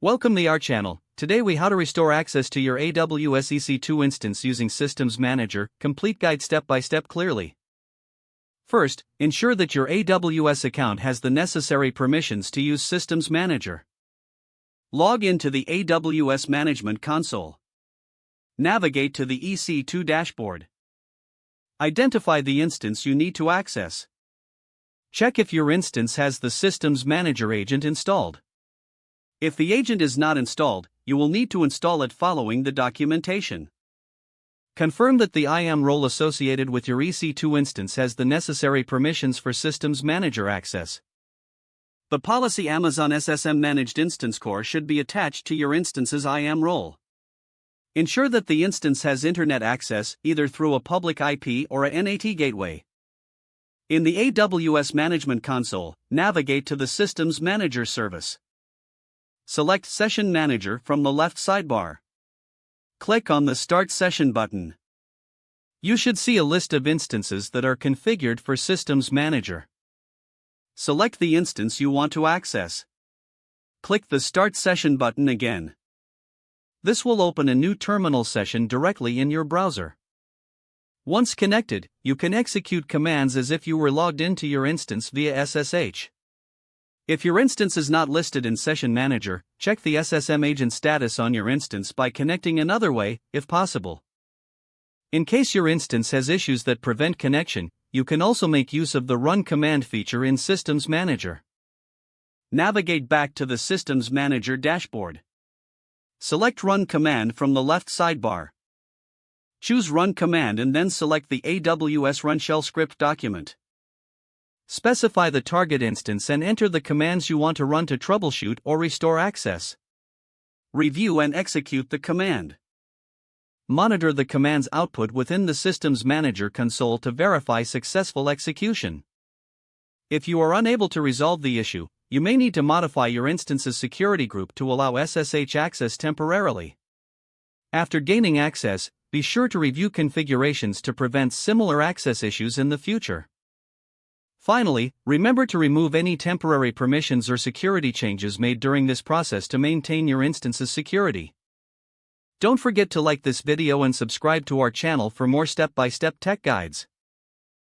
Welcome to our channel. Today we how to restore access to your AWS EC2 instance using Systems Manager, complete guide step by step clearly. First, ensure that your AWS account has the necessary permissions to use Systems Manager. Log into the AWS Management Console. Navigate to the EC2 dashboard. Identify the instance you need to access. Check if your instance has the Systems Manager agent installed. If the agent is not installed, you will need to install it following the documentation. Confirm that the IAM role associated with your EC2 instance has the necessary permissions for Systems Manager access. The policy Amazon SSM Managed Instance Core should be attached to your instance's IAM role. Ensure that the instance has internet access, either through a public IP or a NAT gateway. In the AWS Management Console, navigate to the Systems Manager service. Select Session Manager from the left sidebar. Click on the Start Session button. You should see a list of instances that are configured for Systems Manager. Select the instance you want to access. Click the Start Session button again. This will open a new terminal session directly in your browser. Once connected, you can execute commands as if you were logged into your instance via SSH. If your instance is not listed in Session Manager, check the SSM agent status on your instance by connecting another way, if possible. In case your instance has issues that prevent connection, you can also make use of the Run command feature in Systems Manager. Navigate back to the Systems Manager dashboard. Select Run command from the left sidebar. Choose Run command and then select the AWS Run Shell script document. Specify the target instance and enter the commands you want to run to troubleshoot or restore access. Review and execute the command. Monitor the command's output within the Systems Manager console to verify successful execution. If you are unable to resolve the issue, you may need to modify your instance's security group to allow SSH access temporarily. After gaining access, be sure to review configurations to prevent similar access issues in the future. Finally, remember to remove any temporary permissions or security changes made during this process to maintain your instance's security. Don't forget to like this video and subscribe to our channel for more step-by-step tech guides.